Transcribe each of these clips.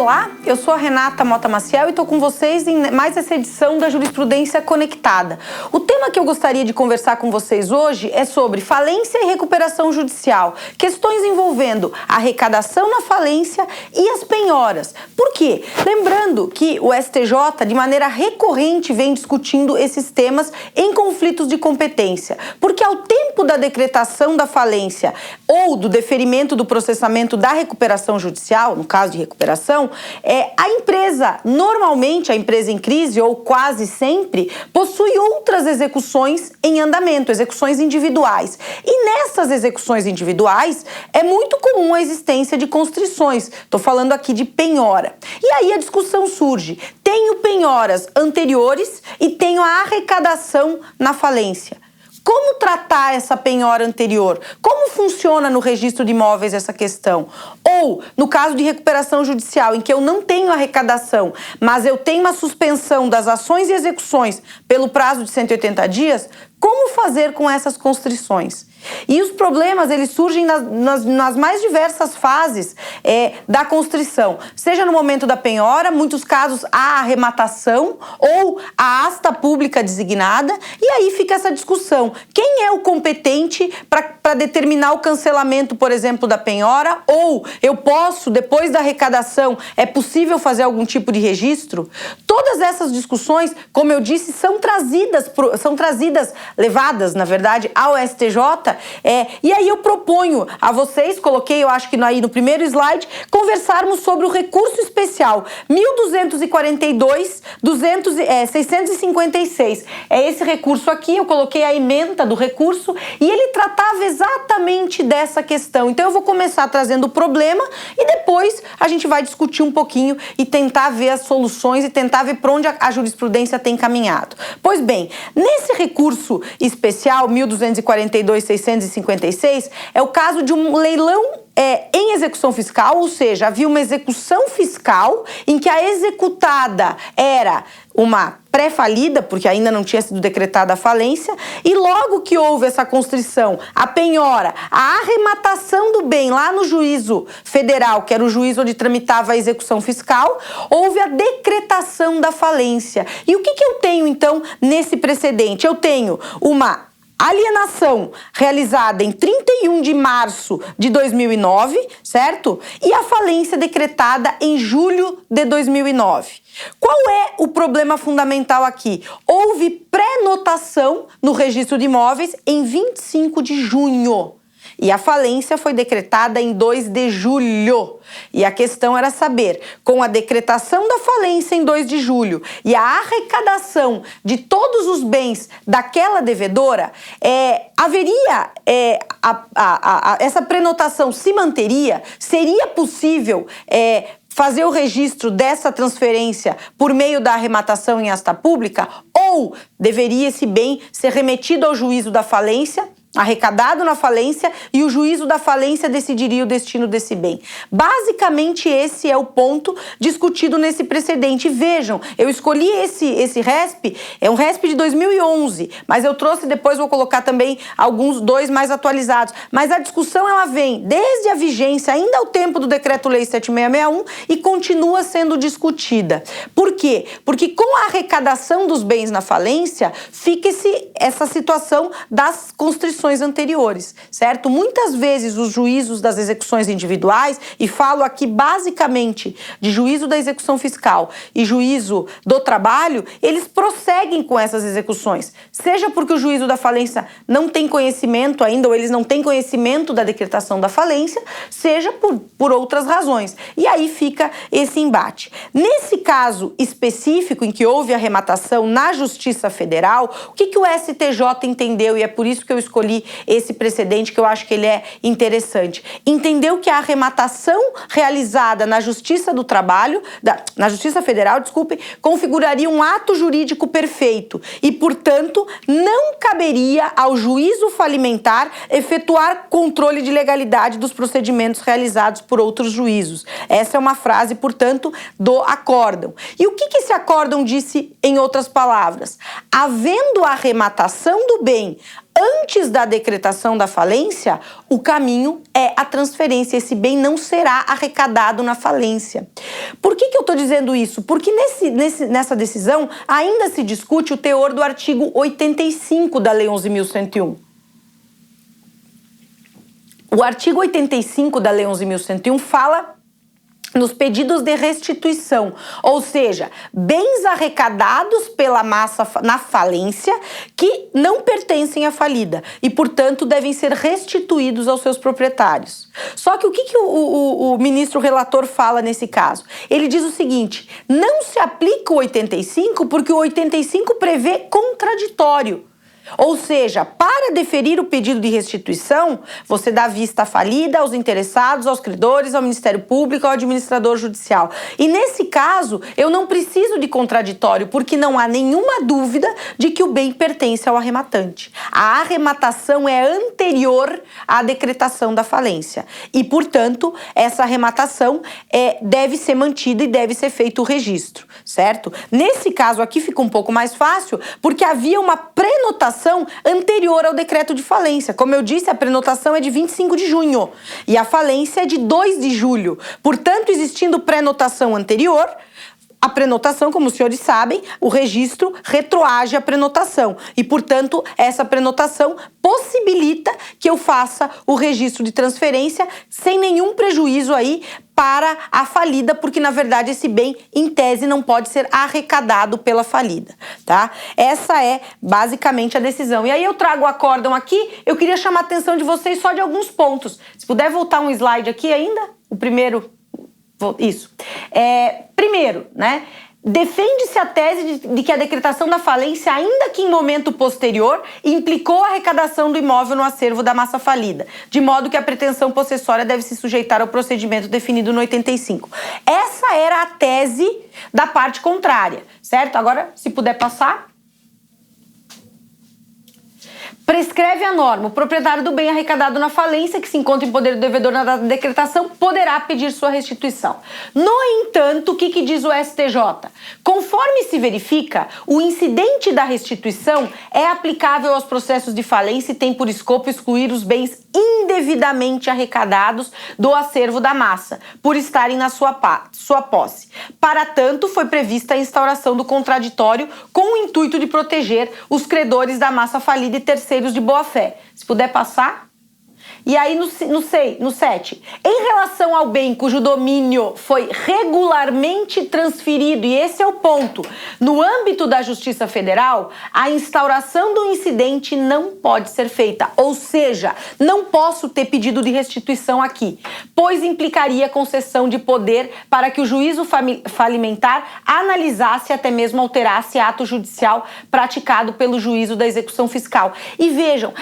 Olá, eu sou a Renata Mota Maciel e estou com vocês em mais essa edição da Jurisprudência Conectada. O tema que eu gostaria de conversar com vocês hoje é sobre falência e recuperação judicial, questões envolvendo a arrecadação na falência e as penhoras. Por quê? Lembrando que o STJ, de maneira recorrente, vem discutindo esses temas em conflitos de competência, porque ao tempo da decretação da falência ou do deferimento do processamento da recuperação judicial, no caso de recuperação, a empresa, normalmente a empresa em crise, ou quase sempre, possui outras execuções em andamento, execuções individuais. E nessas execuções individuais, é muito comum a existência de constrições. Estou falando aqui de penhora. E aí a discussão surge. Tenho penhoras anteriores e tenho a arrecadação na falência. Como tratar essa penhora anterior? Como funciona no registro de imóveis essa questão? Ou, no caso de recuperação judicial, em que eu não tenho arrecadação, mas eu tenho uma suspensão das ações e execuções pelo prazo de 180 dias, como fazer com essas constrições? E os problemas, eles surgem nas mais diversas fases da constrição. Seja no momento da penhora, muitos casos a arrematação ou a asta pública designada, e aí fica essa discussão. Quem é o competente para determinar o cancelamento, por exemplo, da penhora? Ou eu posso, depois da arrecadação, é possível fazer algum tipo de registro? Todas essas discussões, como eu disse, são levadas, na verdade, ao STJ. E aí eu proponho a vocês, coloquei, eu acho que aí no primeiro slide, conversarmos sobre o recurso especial 1242-656. É esse recurso aqui, eu coloquei a ementa do recurso e ele tratava exatamente dessa questão. Então eu vou começar trazendo o problema e depois a gente vai discutir um pouquinho e tentar ver as soluções e tentar ver para onde a jurisprudência tem caminhado. Pois bem, nesse recurso especial 1242-656 é o caso de um leilão em execução fiscal, ou seja, havia uma execução fiscal em que a executada era uma pré-falida, porque ainda não tinha sido decretada a falência, e logo que houve essa constrição, a penhora, a arrematação do bem lá no juízo federal, que era o juízo onde tramitava a execução fiscal, houve a decretação da falência. E o que eu tenho, então, nesse precedente? Eu tenho uma alienação realizada em 31 de março de 2009, certo? E a falência decretada em julho de 2009. Qual é o problema fundamental aqui? Houve pré-notação no registro de imóveis em 25 de junho. E a falência foi decretada em 2 de julho. E a questão era saber, com a decretação da falência em 2 de julho e a arrecadação de todos os bens daquela devedora, haveria, essa prenotação se manteria? Seria possível fazer o registro dessa transferência por meio da arrematação em asta pública? Ou deveria esse bem ser remetido ao juízo da falência, arrecadado na falência, e o juízo da falência decidiria o destino desse bem? Basicamente, esse é o ponto discutido nesse precedente. Vejam, eu escolhi esse RESP, é um RESP de 2011, mas eu trouxe depois, vou colocar também dois mais atualizados. Mas a discussão, ela vem desde a vigência, ainda ao tempo do Decreto-Lei 7661, e continua sendo discutida. Por quê? Porque com a arrecadação dos bens na falência, fica essa situação das constrições anteriores, certo? Muitas vezes os juízos das execuções individuais, e falo aqui basicamente de juízo da execução fiscal e juízo do trabalho, eles prosseguem com essas execuções, seja porque o juízo da falência não tem conhecimento ainda, ou eles não têm conhecimento da decretação da falência, seja por outras razões. E aí fica esse embate. Nesse caso específico em que houve arrematação na Justiça Federal, o que o STJ entendeu, e é por isso que eu escolhi esse precedente, que eu acho que ele é interessante. Entendeu que a arrematação realizada na Justiça do Trabalho, na Justiça Federal, configuraria um ato jurídico perfeito e, portanto, não caberia ao juízo falimentar efetuar controle de legalidade dos procedimentos realizados por outros juízos. Essa é uma frase, portanto, do acórdão. E o que esse acórdão disse em outras palavras? Havendo a arrematação do bem antes da decretação da falência, o caminho é a transferência. Esse bem não será arrecadado na falência. Por que eu estou dizendo isso? Porque nessa decisão ainda se discute o teor do artigo 85 da Lei 11.101. O artigo 85 da Lei 11.101 fala nos pedidos de restituição, ou seja, bens arrecadados pela massa na falência que não pertencem à falida e, portanto, devem ser restituídos aos seus proprietários. Só que o que o ministro relator fala nesse caso? Ele diz o seguinte: não se aplica o 85 porque o 85 prevê contraditório. Ou seja, para deferir o pedido de restituição, você dá vista à falida, aos interessados, aos credores, ao Ministério Público, ao administrador judicial. E nesse caso, eu não preciso de contraditório, porque não há nenhuma dúvida de que o bem pertence ao arrematante. A arrematação é anterior à decretação da falência. E, portanto, essa arrematação deve ser mantida e deve ser feito o registro, certo? Nesse caso aqui fica um pouco mais fácil, porque havia uma prenotação anterior ao decreto de falência. Como eu disse, a prenotação é de 25 de junho e a falência é de 2 de julho. Portanto, existindo prenotação anterior, a prenotação, como os senhores sabem, o registro retroage à prenotação e, portanto, essa prenotação possibilita que eu faça o registro de transferência sem nenhum prejuízo aí para a falida, porque, na verdade, esse bem, em tese, não pode ser arrecadado pela falida, tá? Essa é, basicamente, a decisão. E aí eu trago o acórdão aqui, eu queria chamar a atenção de vocês só de alguns pontos. Se puder voltar um slide aqui ainda, o primeiro... Isso. Primeiro, né? Defende-se a tese de que a decretação da falência, ainda que em momento posterior, implicou a arrecadação do imóvel no acervo da massa falida, de modo que a pretensão possessória deve se sujeitar ao procedimento definido no 85. Essa era a tese da parte contrária, certo? Agora, se puder passar... Prescreve a norma: o proprietário do bem arrecadado na falência, que se encontra em poder do devedor na data da decretação, poderá pedir sua restituição. No entanto, o que diz o STJ? Conforme se verifica, o incidente da restituição é aplicável aos processos de falência e tem por escopo excluir os bens indevidamente arrecadados do acervo da massa, por estarem na sua posse. Para tanto, foi prevista a instauração do contraditório com o intuito de proteger os credores da massa falida e terceiros de boa-fé. Se puder passar. E aí no 7, em relação ao bem cujo domínio foi regularmente transferido, e esse é o ponto, no âmbito da Justiça Federal, a instauração do incidente não pode ser feita, ou seja, não posso ter pedido de restituição aqui, pois implicaria concessão de poder para que o juízo falimentar analisasse e até mesmo alterasse ato judicial praticado pelo juízo da execução fiscal. E vejam,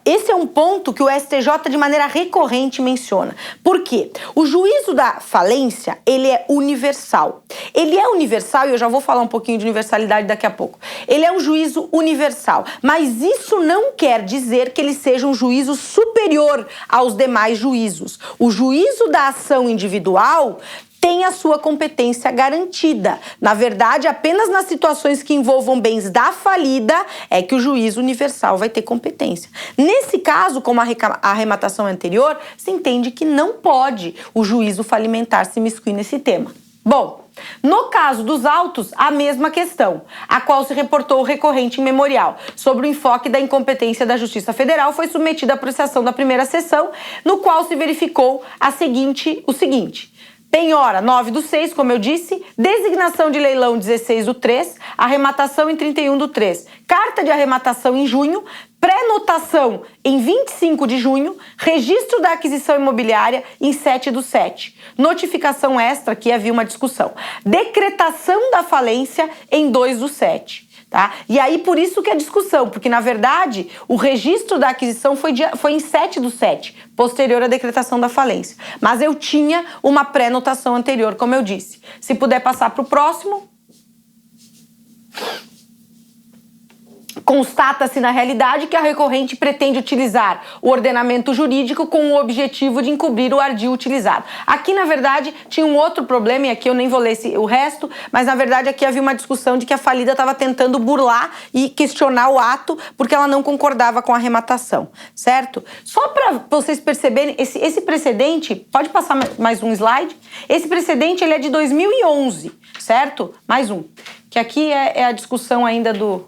esse é um ponto que o STJ de maneira recorrente menciona. Por quê? O juízo da falência, ele é universal. Ele é universal, e eu já vou falar um pouquinho de universalidade daqui a pouco. Ele é um juízo universal, mas isso não quer dizer que ele seja um juízo superior aos demais juízos. O juízo da ação individual tem a sua competência garantida. Na verdade, apenas nas situações que envolvam bens da falida é que o juízo universal vai ter competência. Nesse caso, como a arrematação anterior, se entende que não pode o juízo falimentar se imiscuir nesse tema. Bom, no caso dos autos, a mesma questão, a qual se reportou o recorrente em memorial sobre o enfoque da incompetência da Justiça Federal, foi submetida à apreciação da primeira sessão, no qual se verificou o seguinte: penhora 9/6, como eu disse, designação de leilão 16/3, arrematação em 31/3, carta de arrematação em junho, pré-notação em 25 de junho, registro da aquisição imobiliária em 7/7, notificação extra, que havia uma discussão, decretação da falência em 2/7. Tá? E aí, por isso que a discussão, porque, na verdade, o registro da aquisição foi em 7/7, posterior à decretação da falência. Mas eu tinha uma pré-notação anterior, como eu disse. Se puder passar para o próximo. Constata-se na realidade que a recorrente pretende utilizar o ordenamento jurídico com o objetivo de encobrir o ardil utilizado. Aqui, na verdade, tinha um outro problema, e aqui eu nem vou ler o resto, mas na verdade aqui havia uma discussão de que a falida estava tentando burlar e questionar o ato porque ela não concordava com a arrematação, certo? Só para vocês perceberem, esse precedente, pode passar mais um slide? Esse precedente ele é de 2011, certo? Mais um, que aqui é a discussão ainda do...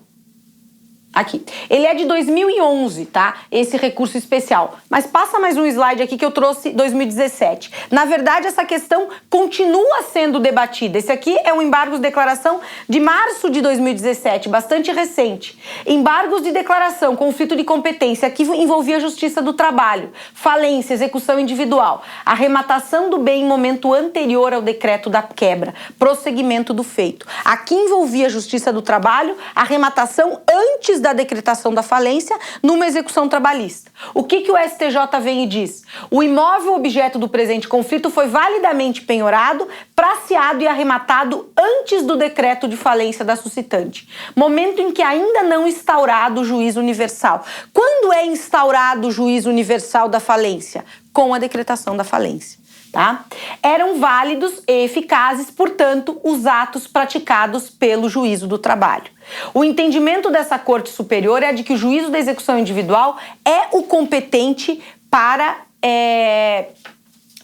Aqui. Ele é de 2011, tá? Esse recurso especial. Mas passa mais um slide aqui que eu trouxe 2017. Na verdade, essa questão continua sendo debatida. Esse aqui é um embargos de declaração de março de 2017, bastante recente. Embargos de declaração, conflito de competência. Aqui envolvia a Justiça do Trabalho, falência, execução individual, arrematação do bem em momento anterior ao decreto da quebra, prosseguimento do feito. Aqui envolvia a Justiça do Trabalho, arrematação antes da decretação da falência numa execução trabalhista. O que o STJ vem e diz? O imóvel objeto do presente conflito foi validamente penhorado, praceado e arrematado antes do decreto de falência da suscitante, momento em que ainda não instaurado o juízo universal. Quando é instaurado o juízo universal da falência? Com a decretação da falência. Tá? Eram válidos e eficazes, portanto, os atos praticados pelo juízo do trabalho. O entendimento dessa Corte Superior é de que o juízo da execução individual é o competente para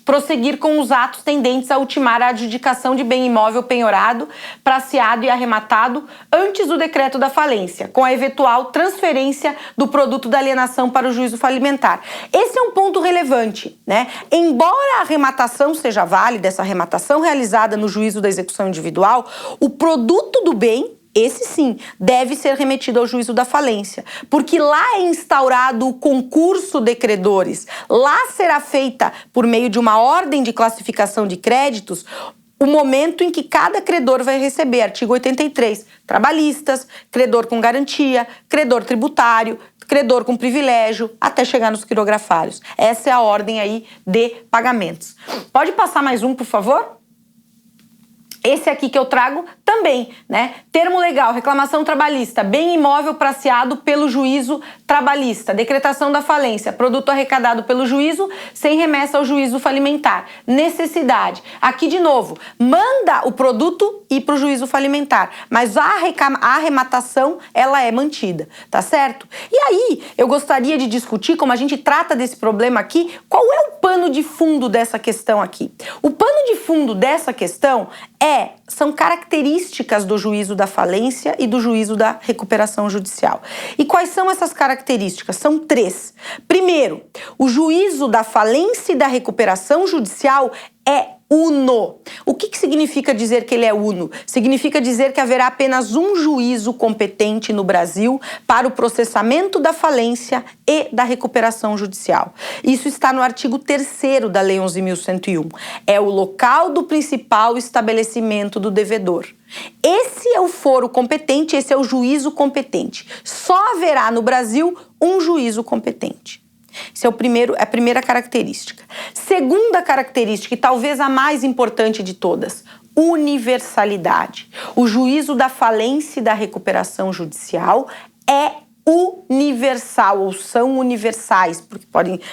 prosseguir com os atos tendentes a ultimar a adjudicação de bem imóvel penhorado, praceado e arrematado antes do decreto da falência, com a eventual transferência do produto da alienação para o juízo falimentar. Esse é um ponto relevante, né? Embora a arrematação seja válida, essa arrematação realizada no juízo da execução individual, o produto do bem, esse sim, deve ser remetido ao juízo da falência, porque lá é instaurado o concurso de credores, lá será feita, por meio de uma ordem de classificação de créditos, o momento em que cada credor vai receber, artigo 83, trabalhistas, credor com garantia, credor tributário, credor com privilégio, até chegar nos quirografários. Essa é a ordem aí de pagamentos. Pode passar mais um, por favor? Esse aqui que eu trago também, né? Termo legal, reclamação trabalhista, bem imóvel praceado pelo juízo trabalhista, decretação da falência, produto arrecadado pelo juízo sem remessa ao juízo falimentar. Necessidade. Aqui de novo, manda o produto ir para o juízo falimentar, mas a arrematação, ela é mantida, tá certo? E aí, eu gostaria de discutir, como a gente trata desse problema aqui, qual é o pano de fundo dessa questão aqui? O pano de fundo dessa questão são características do juízo da falência e do juízo da recuperação judicial. E quais são essas características? São 3. Primeiro, o juízo da falência e da recuperação judicial é uno. O que significa dizer que ele é uno? Significa dizer que haverá apenas um juízo competente no Brasil para o processamento da falência e da recuperação judicial. Isso está no artigo 3º da Lei 11.101. É o local do principal estabelecimento do devedor. Esse é o foro competente, esse é o juízo competente. Só haverá no Brasil um juízo competente. Essa é a primeira característica. Segunda característica, e talvez a mais importante de todas, universalidade. O juízo da falência e da recuperação judicial é universal, ou são universais,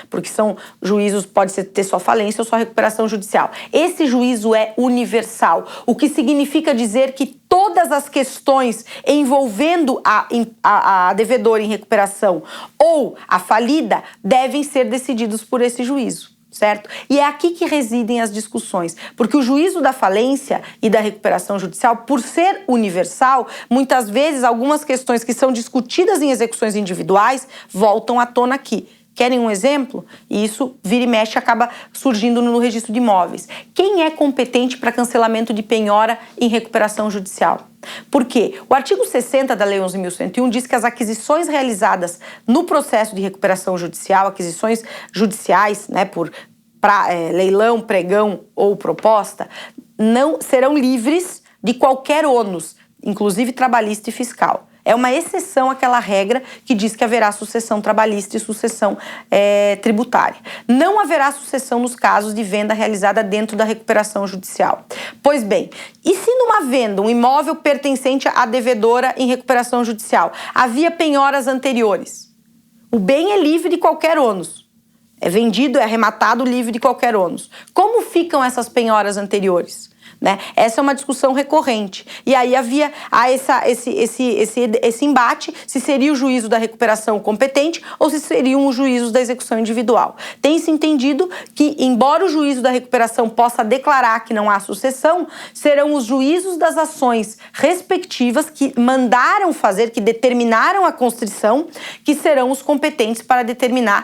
porque são juízos, pode ter só falência ou só recuperação judicial. Esse juízo é universal, o que significa dizer que todas as questões envolvendo a devedora em recuperação ou a falida devem ser decididos por esse juízo. Certo? E é aqui que residem as discussões, porque o juízo da falência e da recuperação judicial, por ser universal, muitas vezes algumas questões que são discutidas em execuções individuais voltam à tona aqui. Querem um exemplo? E isso, vira e mexe, acaba surgindo no registro de imóveis. Quem é competente para cancelamento de penhora em recuperação judicial? Por quê? O artigo 60 da Lei 11.101 diz que as aquisições realizadas no processo de recuperação judicial, aquisições judiciais, né, por leilão, pregão ou proposta, não serão livres de qualquer ônus, inclusive trabalhista e fiscal. É uma exceção àquela regra que diz que haverá sucessão trabalhista e sucessão tributária. Não haverá sucessão nos casos de venda realizada dentro da recuperação judicial. Pois bem, e se numa venda, um imóvel pertencente à devedora em recuperação judicial, havia penhoras anteriores? O bem é livre de qualquer ônus. É vendido, é arrematado livre de qualquer ônus. Como ficam essas penhoras anteriores? Né? Essa é uma discussão recorrente. E aí há esse embate se seria o juízo da recuperação competente ou se seriam os juízos da execução individual. Tem-se entendido que, embora o juízo da recuperação possa declarar que não há sucessão, serão os juízos das ações respectivas que mandaram fazer, que determinaram a constrição, que serão os competentes para determinar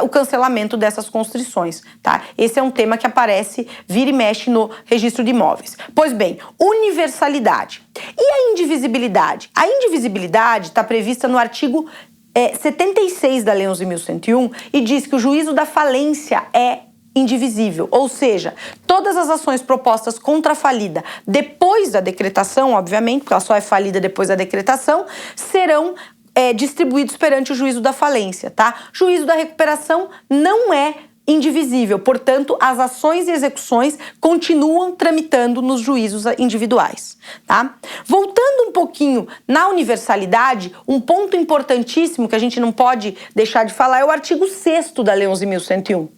o cancelamento dessas constrições. Tá? Esse é um tema que aparece, vira e mexe no registro de imóveis. Pois bem, universalidade. E a indivisibilidade? A indivisibilidade está prevista no artigo 76 da Lei 11.101 e diz que o juízo da falência é indivisível, ou seja, todas as ações propostas contra a falida depois da decretação, obviamente, porque ela só é falida depois da decretação, serão distribuídos perante o juízo da falência, tá? Juízo da recuperação não é indivisível, portanto, as ações e execuções continuam tramitando nos juízos individuais, tá? Voltando um pouquinho na universalidade, um ponto importantíssimo que a gente não pode deixar de falar é o artigo 6º da Lei 11.101.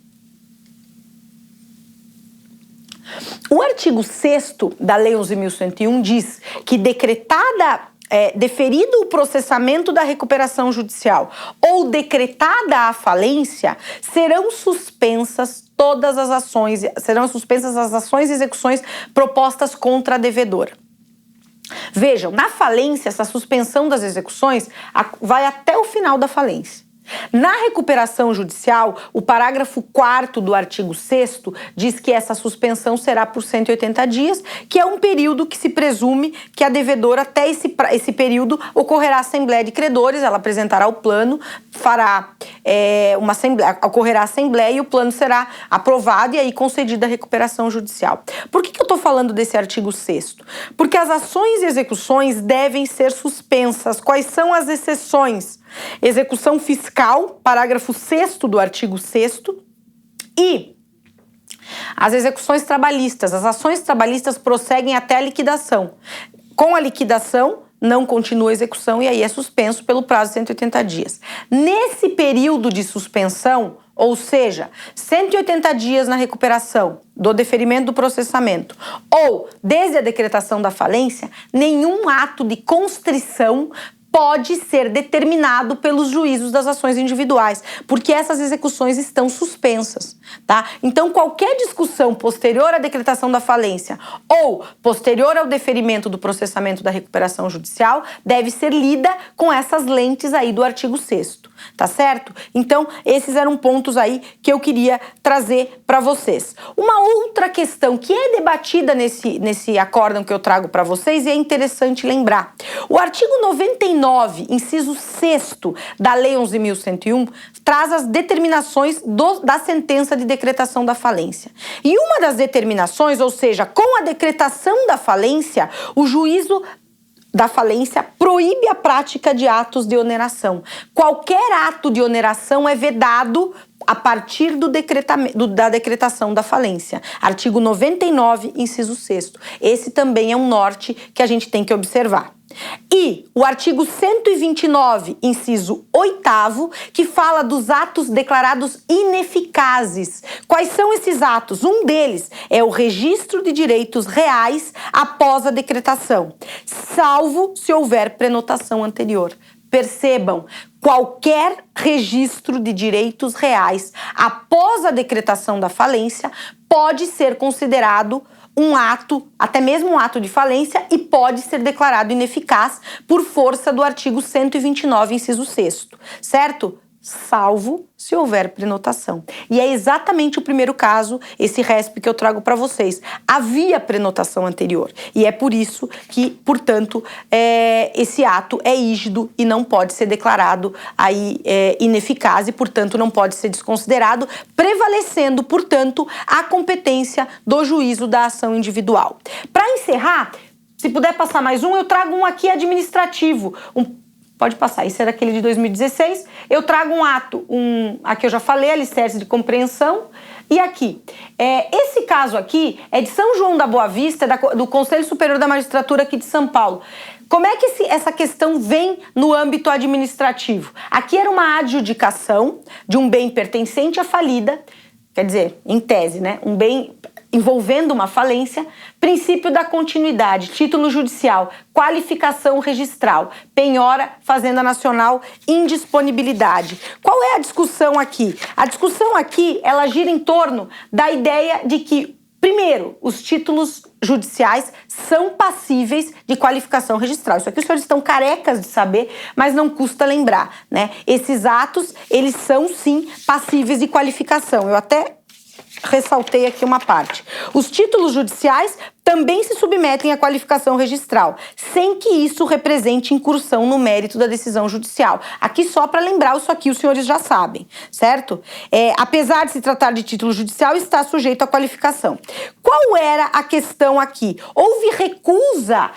O artigo 6º da Lei 11.101 diz que deferido o processamento da recuperação judicial ou decretada a falência, serão suspensas as ações e execuções propostas contra a devedora. Vejam, na falência, essa suspensão das execuções vai até o final da falência. Na recuperação judicial, o parágrafo 4º do artigo 6º diz que essa suspensão será por 180 dias, que é um período que se presume que a devedora, até esse período, ocorrerá assembleia de credores, ela apresentará o plano, ocorrerá assembleia e o plano será aprovado e aí concedida a recuperação judicial. Por que eu estou falando desse artigo 6º? Porque as ações e execuções devem ser suspensas. Quais são as exceções? Execução fiscal, parágrafo 6º do artigo 6º, e as execuções trabalhistas. As ações trabalhistas prosseguem até a liquidação. Com a liquidação, não continua a execução e aí é suspenso pelo prazo de 180 dias. Nesse período de suspensão, ou seja, 180 dias na recuperação do deferimento do processamento ou desde a decretação da falência, nenhum ato de constrição pode ser determinado pelos juízos das ações individuais, porque essas execuções estão suspensas, tá? Então, qualquer discussão posterior à decretação da falência ou posterior ao deferimento do processamento da recuperação judicial deve ser lida com essas lentes aí do artigo 6º, tá certo? Então, esses eram pontos aí que eu queria trazer para vocês. Uma outra questão que é debatida nesse acórdão que eu trago para vocês e é interessante lembrar. O artigo 99, inciso 6º da Lei 11.101, traz as determinações da sentença de decretação da falência. E uma das determinações, ou seja, com a decretação da falência, o juízo da falência proíbe a prática de atos de oneração. Qualquer ato de oneração é vedado a partir da decretação da falência. Artigo 99, inciso 6º. Esse também é um norte que a gente tem que observar. E o artigo 129, inciso 8º, que fala dos atos declarados ineficazes. Quais são esses atos? Um deles é o registro de direitos reais após a decretação, salvo se houver prenotação anterior. Percebam, qualquer registro de direitos reais após a decretação da falência pode ser considerado um ato, até mesmo um ato de falência, e pode ser declarado ineficaz por força do artigo 129, inciso 6º, certo? Salvo se houver prenotação. E é exatamente o primeiro caso, esse RESP que eu trago para vocês. Havia prenotação anterior. E é por isso que, portanto, esse ato é rígido e não pode ser declarado aí ineficaz e, portanto, não pode ser desconsiderado, prevalecendo, portanto, a competência do juízo da ação individual. Para encerrar, Se puder passar mais um, eu trago um aqui administrativo. Pode passar, esse era aquele de 2016. Eu trago um ato, aqui eu já falei, alicerce de compreensão. E aqui, esse caso aqui é de São João da Boa Vista, do Conselho Superior da Magistratura aqui de São Paulo. Como é que essa questão vem no âmbito administrativo? Aqui era uma adjudicação de um bem pertencente à falida, quer dizer, em tese, né? Um bem envolvendo uma falência, princípio da continuidade, título judicial, qualificação registral, penhora, Fazenda Nacional, indisponibilidade. Qual é a discussão aqui? A discussão aqui, ela gira em torno da ideia de que, primeiro, os títulos judiciais são passíveis de qualificação registral. Isso aqui os senhores estão carecas de saber, mas não custa lembrar, né? Esses atos, eles são, sim, passíveis de qualificação. Eu até ressaltei aqui uma parte. Os títulos judiciais também se submetem à qualificação registral, sem que isso represente incursão no mérito da decisão judicial. Aqui só para lembrar, isso aqui os senhores já sabem, certo? Apesar de se tratar de título judicial, está sujeito à qualificação. Qual era a questão aqui? Houve recusa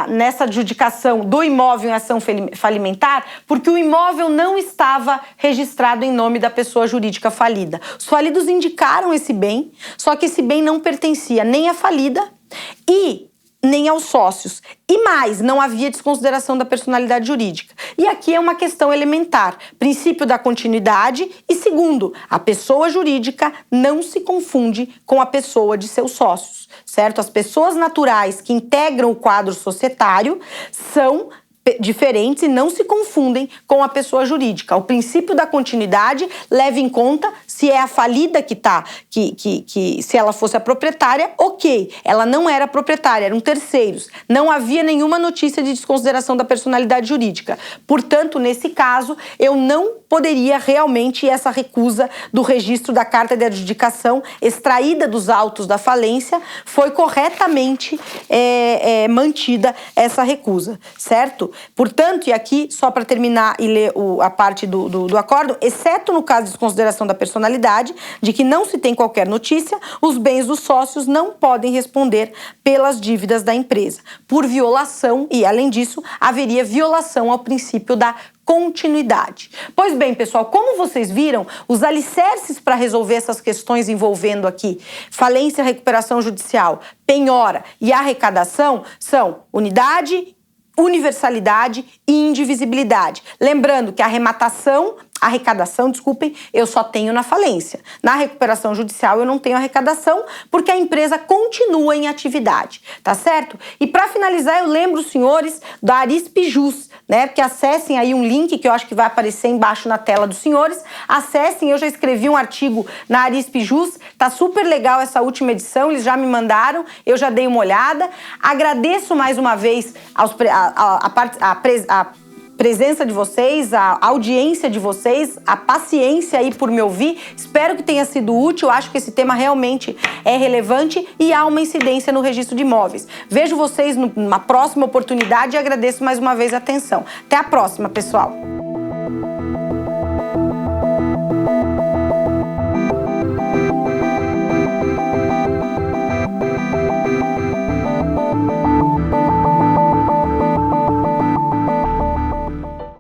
nessa adjudicação do imóvel em ação falimentar, porque o imóvel não estava registrado em nome da pessoa jurídica falida. Os falidos indicaram esse bem, só que esse bem não pertencia nem à falida e nem aos sócios. E mais, não havia desconsideração da personalidade jurídica. E aqui é uma questão elementar. Princípio da continuidade e, segundo, a pessoa jurídica não se confunde com a pessoa de seus sócios, certo? As pessoas naturais que integram o quadro societário são diferentes e não se confundem com a pessoa jurídica. O princípio da continuidade leva em conta se é a falida se ela fosse a proprietária, ok. Ela não era proprietária, eram terceiros. Não havia nenhuma notícia de desconsideração da personalidade jurídica. Portanto, nesse caso, eu não poderia realmente essa recusa do registro da carta de adjudicação extraída dos autos da falência, foi corretamente mantida essa recusa, certo? Portanto, e aqui, só para terminar e ler a parte do acordo, exceto no caso de desconsideração da personalidade, de que não se tem qualquer notícia, os bens dos sócios não podem responder pelas dívidas da empresa, por violação, e além disso, haveria violação ao princípio da continuidade. Pois bem, pessoal, como vocês viram, os alicerces para resolver essas questões envolvendo aqui falência, recuperação judicial, penhora e arrecadação são unidade, universalidade e indivisibilidade. Lembrando que a arrecadação, eu só tenho na falência. Na recuperação judicial eu não tenho arrecadação porque a empresa continua em atividade, tá certo? E para finalizar, eu lembro os senhores da Arisp-Jus, né? Porque acessem aí um link que eu acho que vai aparecer embaixo na tela dos senhores. Acessem, eu já escrevi um artigo na Arisp-Jus, tá super legal essa última edição, eles já me mandaram, eu já dei uma olhada. Agradeço mais uma vez a presença de vocês, a audiência de vocês, a paciência aí por me ouvir. Espero que tenha sido útil, acho que esse tema realmente é relevante e há uma incidência no registro de imóveis. Vejo vocês numa próxima oportunidade e agradeço mais uma vez a atenção. Até a próxima, pessoal!